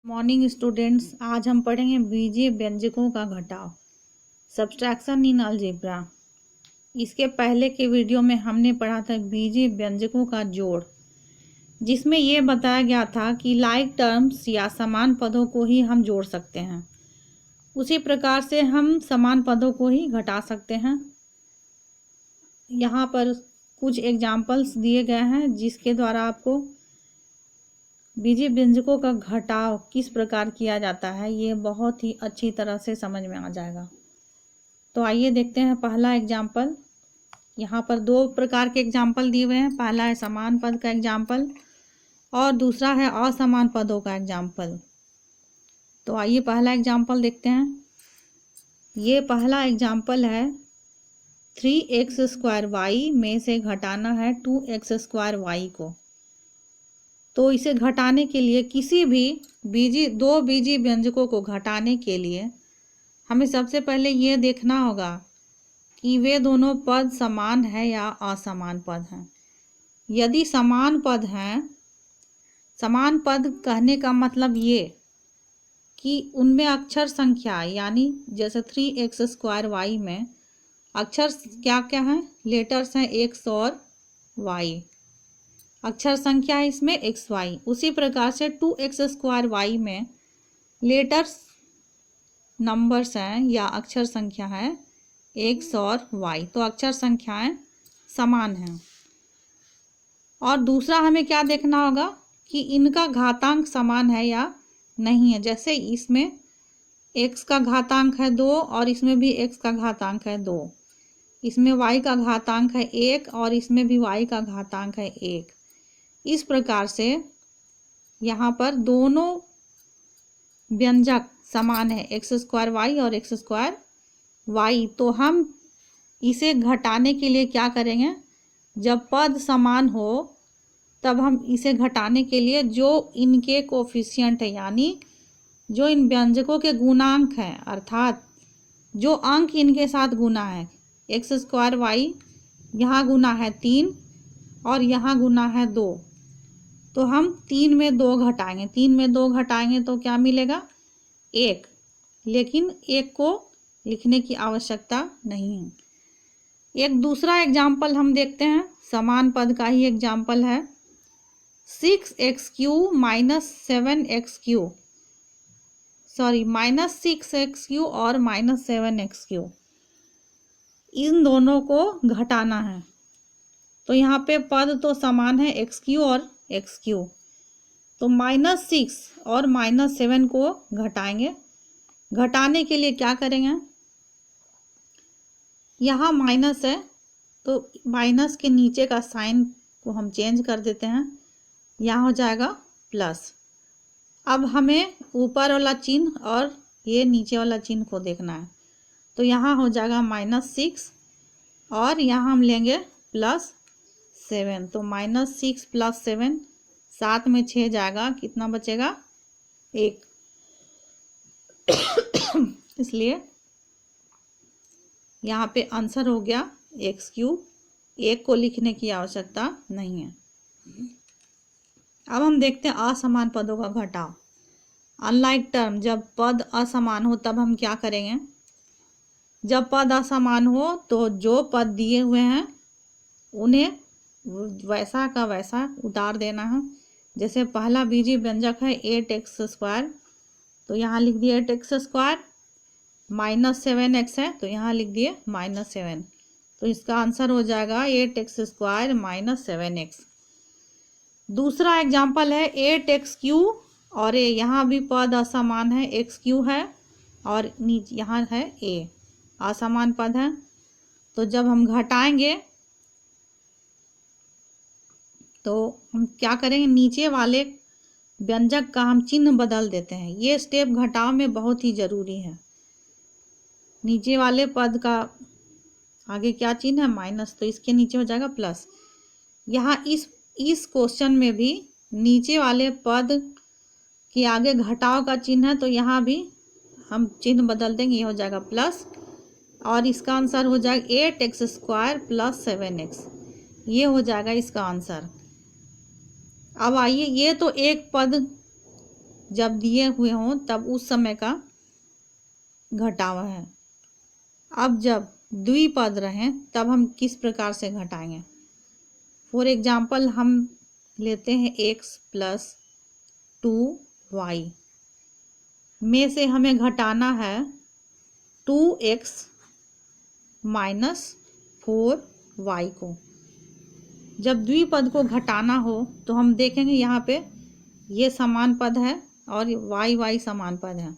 Morning students, आज हम पढ़ेंगे बीजीय व्यंजकों का घटाव, सब्सट्रैक्शन इन अलजेब्रा। इसके पहले के वीडियो में हमने पढ़ा था बीजीय व्यंजकों का जोड़, जिसमें यह बताया गया था कि लाइक टर्म्स या समान पदों को ही हम जोड़ सकते हैं। उसी प्रकार से हम समान पदों को ही घटा सकते हैं। यहाँ पर कुछ एग्जाम्पल्स दिए गए हैं जिसके द्वारा आपको बीजीय व्यंजकों का घटाव किस प्रकार किया जाता है ये बहुत ही अच्छी तरह से समझ में आ जाएगा। तो आइए देखते हैं पहला एग्जाम्पल। यहाँ पर दो प्रकार के एग्जाम्पल दिए हुए हैं। पहला है समान पद का एग्जाम्पल और दूसरा है असमान पदों का एग्जाम्पल। तो आइए पहला एग्जाम्पल देखते हैं। ये पहला एग्जाम्पल है 3x² में से घटाना है 2x² को। तो इसे घटाने के लिए किसी भी दो बीजीय व्यंजकों को घटाने के लिए हमें सबसे पहले ये देखना होगा कि वे दोनों पद समान है या असमान पद हैं। यदि समान पद हैं, समान पद कहने का मतलब ये कि उनमें अक्षर संख्या यानी जैसे 3x² में अक्षर क्या क्या हैं, लेटर्स हैं x और y, अक्षर संख्या है इसमें xy। उसी प्रकार से 2x² में लेटर्स नंबर्स हैं या अक्षर संख्या है x और y, तो अक्षर संख्याएं समान हैं। और दूसरा हमें क्या देखना होगा कि इनका घातांक समान है या नहीं है। जैसे इसमें x का घातांक है 2 और इसमें भी x का घातांक है 2, इसमें y का घातांक है 1 और इसमें भी y का घातांक है 1। इस प्रकार से यहाँ पर दोनों व्यंजक समान है x² और x²y। तो हम इसे घटाने के लिए क्या करेंगे, जब पद समान हो तब हम इसे घटाने के लिए जो इनके कोफिशिएंट है यानी जो इन व्यंजकों के गुणांक हैं, अर्थात जो अंक इनके साथ गुना है, x² यहाँ गुना है 3 और यहाँ गुना है 2, तो हम 3 में 2 घटाएंगे। 3 में 2 घटाएंगे तो क्या मिलेगा, 1। लेकिन 1 को लिखने की आवश्यकता नहीं है। एक दूसरा एग्जाम्पल हम देखते हैं, समान पद का ही एग्जाम्पल है। 6x³ -6x³ और -7x³ इन दोनों को घटाना है। तो यहाँ पे पद तो समान है x³ और x³, तो -6 और -7 को घटाएंगे। घटाने के लिए क्या करेंगे, यहाँ माइनस है तो माइनस के नीचे का साइन को हम चेंज कर देते हैं, यहाँ हो जाएगा प्लस। अब हमें ऊपर वाला चिन्ह और ये नीचे वाला चिन्ह को देखना है। तो यहाँ हो जाएगा -6 और यहाँ हम लेंगे +7, तो -6 + 7, 7 में 6 जाएगा, कितना बचेगा, 1। इसलिए यहाँ पे आंसर हो गया x³। 1 को लिखने की आवश्यकता नहीं है। अब हम देखते हैं असमान पदों का घटाव। अनलाइक टर्म, जब पद असमान हो तब हम क्या करेंगे, जब पद असमान हो तो जो पद दिए हुए हैं उन्हें वैसा का वैसा उतार देना है। जैसे पहला बीजीय व्यंजक है 8x², तो यहाँ लिख दिए 8x², -7x है तो यहाँ लिख दिए -7, तो इसका आंसर हो जाएगा 8x² - 7x। दूसरा एग्जाम्पल है 8x³ और यहाँ भी पद असमान है, x³ है और नीचे यहाँ है a, असमान पद है। तो जब हम घटाएंगे तो हम क्या करेंगे, नीचे वाले व्यंजक का हम चिन्ह बदल देते हैं। ये स्टेप घटाव में बहुत ही ज़रूरी है। नीचे वाले पद का आगे क्या चिन्ह है, माइनस, तो इसके नीचे हो जाएगा प्लस। यहाँ इस क्वेश्चन में भी नीचे वाले पद के आगे घटाव का चिन्ह है, तो यहाँ भी हम चिन्ह बदल देंगे, ये हो जाएगा प्लस और इसका आंसर हो जाएगा 8x² + 7x। ये हो जाएगा इसका आंसर। अब आइए, ये तो एक पद जब दिए हुए हों तब उस समय का घटाव है। अब जब द्विपद रहें तब हम किस प्रकार से घटाएंगे। फॉर एग्जाम्पल हम लेते हैं x प्लस 2y में से हमें घटाना है 2x माइनस 4y को। जब द्विपद को घटाना हो तो हम देखेंगे यहाँ पे ये समान पद है और y समान पद है।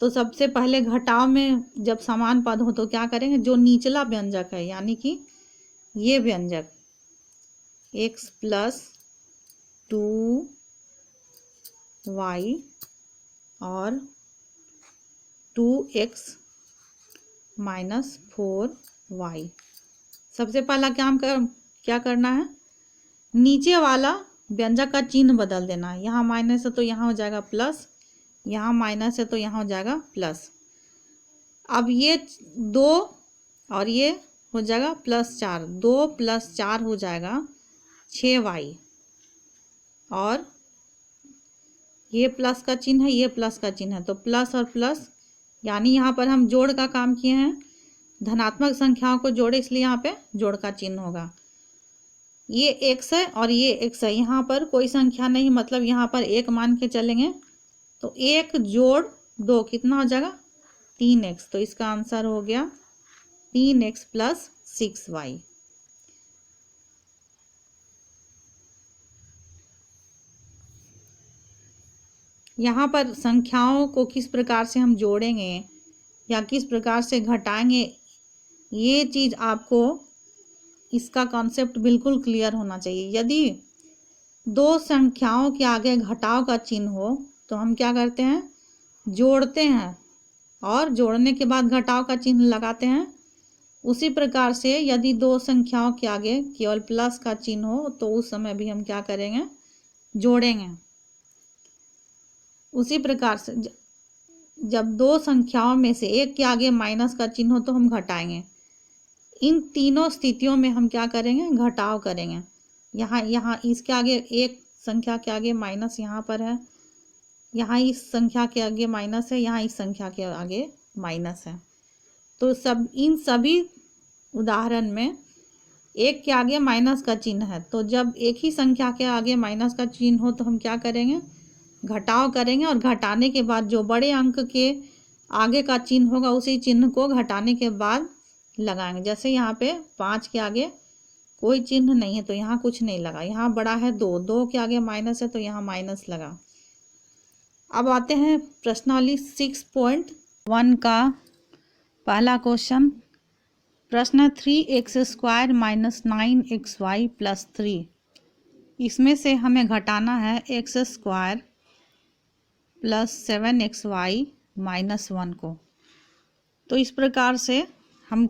तो सबसे पहले घटाव में जब समान पद हो तो क्या करेंगे, जो निचला व्यंजक है यानी कि ये व्यंजक x प्लस 2y और 2x माइनस 4y, सबसे पहला क्या करना है, नीचे वाला व्यंजक का चिन्ह बदल देना है। यहाँ माइनस है तो यहाँ हो जाएगा प्लस, यहाँ माइनस है तो यहाँ हो जाएगा प्लस। अब ये 2 और ये हो जाएगा प्लस 4, 2 प्लस 4 हो जाएगा 6y और ये प्लस का चिन्ह है, ये प्लस का चिन्ह है तो प्लस और प्लस, यानी यहाँ पर हम जोड़ का काम किए हैं, धनात्मक संख्याओं को जोड़े इसलिए यहाँ पे जोड़ का चिन्ह होगा। ये x है और ये x है, यहाँ पर कोई संख्या नहीं, मतलब यहाँ पर 1 मान के चलेंगे तो 1 जोड़ 2 कितना हो जाएगा 3x, तो इसका आंसर हो गया 3x प्लस 6y। यहाँ पर संख्याओं को किस प्रकार से हम जोड़ेंगे या किस प्रकार से घटाएंगे, ये चीज़ आपको इसका कॉन्सेप्ट बिल्कुल क्लियर होना चाहिए। यदि 2 संख्याओं के आगे घटाव का चिन्ह हो तो हम क्या करते हैं, जोड़ते हैं और जोड़ने के बाद घटाव का चिन्ह लगाते हैं। उसी प्रकार से यदि 2 संख्याओं के आगे केवल प्लस का चिन्ह हो तो उस समय भी हम क्या करेंगे, जोड़ेंगे। उसी प्रकार से जब 2 संख्याओं में से एक के आगे माइनस का चिन्ह हो तो हम घटाएंगे। इन तीनों स्थितियों में हम क्या करेंगे, घटाव करेंगे। यहाँ इसके आगे एक संख्या के आगे माइनस यहाँ पर है, यहाँ इस संख्या के आगे माइनस है, यहाँ इस संख्या के आगे माइनस है। तो इन सभी उदाहरण में एक के आगे माइनस का चिन्ह है, तो जब एक ही संख्या के आगे माइनस का चिन्ह हो तो हम क्या करेंगे, घटाव करेंगे और घटाने के बाद जो बड़े अंक के आगे का चिन्ह होगा उसी चिन्ह को घटाने के बाद लगाएंगे। जैसे यहाँ पे 5 के आगे कोई चिन्ह नहीं है तो यहाँ कुछ नहीं लगा, यहाँ बड़ा है 2 के आगे माइनस है तो यहाँ माइनस लगा। अब आते हैं प्रश्नावली 6.1 का पहला क्वेश्चन। प्रश्न है 3x² माइनस 9xy प्लस 3। इसमें से हमें घटाना है x² प्लस 7xy माइनस 1 को। तो इस प्रकार से हम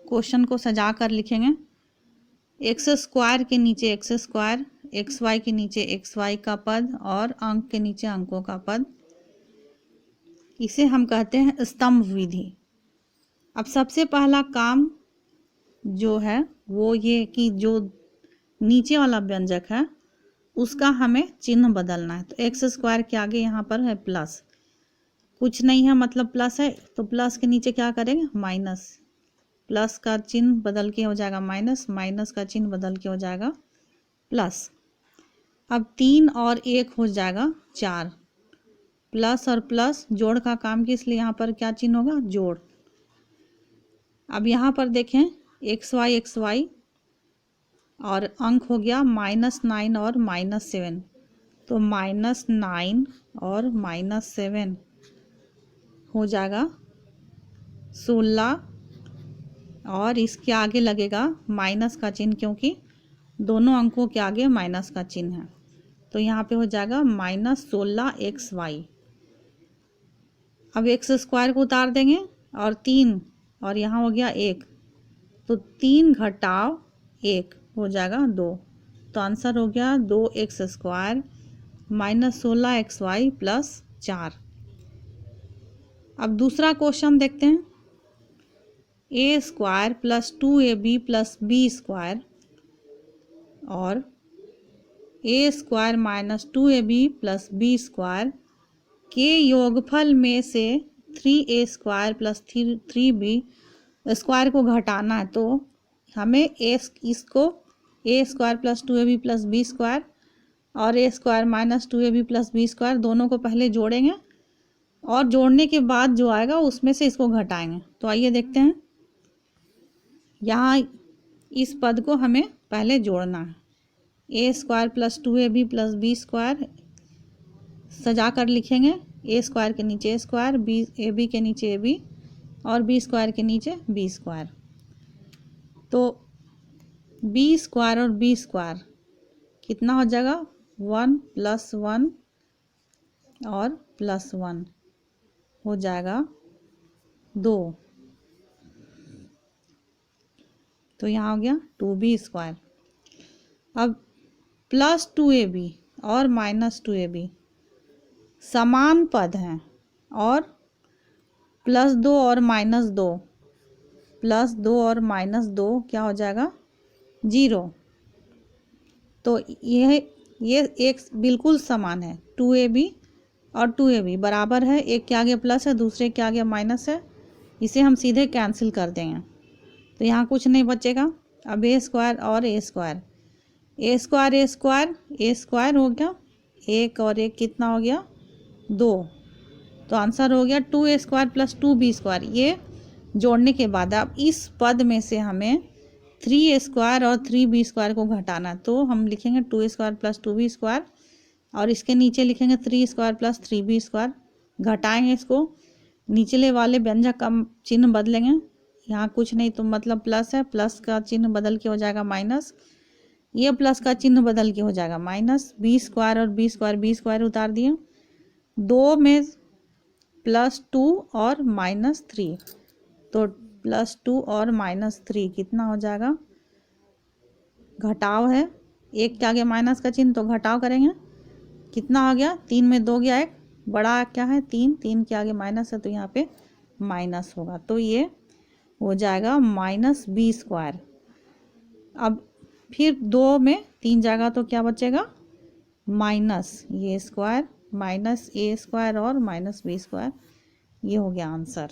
क्वेश्चन को सजा कर लिखेंगे। x² के नीचे x², xy के नीचे xy का पद और अंक के नीचे अंकों का पद। इसे हम कहते हैं स्तंभ विधि। अब सबसे पहला काम जो है वो ये कि जो नीचे वाला व्यंजक है उसका हमें चिन्ह बदलना है। तो x² के आगे यहाँ पर है प्लस, कुछ नहीं है मतलब प्लस है, तो प्लस के नीचे क्या करेंगे, माइनस। प्लस का चिन्ह बदल के हो जाएगा माइनस, माइनस का चिन्ह बदल के हो जाएगा प्लस। अब 3 और 1 हो जाएगा 4। प्लस और प्लस जोड़ का काम की, इसलिए यहाँ पर क्या चिन्ह होगा, जोड़। अब यहाँ पर देखें xy और अंक हो गया -9 और -7, तो -9 और -7 हो जाएगा 16 और इसके आगे लगेगा माइनस का चिन्ह, क्योंकि दोनों अंकों के आगे माइनस का चिन्ह है। तो यहाँ पे हो जाएगा -16xy। अब x² को उतार देंगे और 3 और यहाँ हो गया 1, तो 3 घटाव 1 हो जाएगा 2। तो आंसर हो गया 2x² माइनस 16xy प्लस 4। अब दूसरा क्वेश्चन देखते हैं। a² plus 2ab plus b² और a² minus 2ab plus b² के योगफल में से 3a² प्लस 3b स्क्वायर को घटाना है, तो हमें इसको a² plus 2ab plus b² और a² minus 2ab plus b² दोनों को पहले जोड़ेंगे और जोड़ने के बाद जो आएगा उसमें से इसको घटाएंगे। तो आइए देखते हैं। यहाँ इस पद को हमें पहले जोड़ना है। a² plus 2ab plus b² सजा कर लिखेंगे। a² के नीचे a², ab के नीचे ab और b² के नीचे b²। तो b² और b² कितना हो जाएगा? 1 प्लस 1 और प्लस 1 हो जाएगा 2। तो यहाँ हो गया 2b²। अब प्लस 2ab और माइनस 2ab समान पद हैं और प्लस 2 और माइनस 2, प्लस 2 और माइनस 2 क्या हो जाएगा? 0। तो ये एक बिल्कुल समान है। 2ab और 2ab बराबर है, एक के आगे प्लस है दूसरे के आगे माइनस है, इसे हम सीधे कैंसिल कर देंगे। तो यहाँ कुछ नहीं बचेगा। अब a² और a² हो गया, 1 और 1 कितना हो गया? 2। तो आंसर हो गया 2a² प्लस 2b²। ये जोड़ने के बाद अब इस पद में से हमें 3a² और 3b² को घटाना, तो हम लिखेंगे 2a² प्लस 2b² और इसके नीचे लिखेंगे 3a² प्लस 3b²। घटाएंगे इसको, निचले वाले व्यंजक का चिन्ह बदलेंगे। यहाँ कुछ नहीं तो मतलब प्लस है, प्लस का चिन्ह बदल के हो जाएगा माइनस, ये प्लस का चिन्ह बदल के हो जाएगा माइनस। b² और b² उतार दिए, 2 में प्लस 2 और माइनस 3, तो प्लस 2 और माइनस 3 कितना हो जाएगा? घटाव है, एक के आगे माइनस का चिन्ह तो घटाव करेंगे। कितना हो गया? 3 में 2 गया, 1 बड़ा क्या है? 3 के आगे माइनस है तो यहाँ पे माइनस होगा, तो ये हो जाएगा माइनस b²। अब फिर 2 में 3 जाएगा तो क्या बचेगा? माइनस ये स्क्वायर माइनस a² और माइनस b²। ये हो गया आंसर।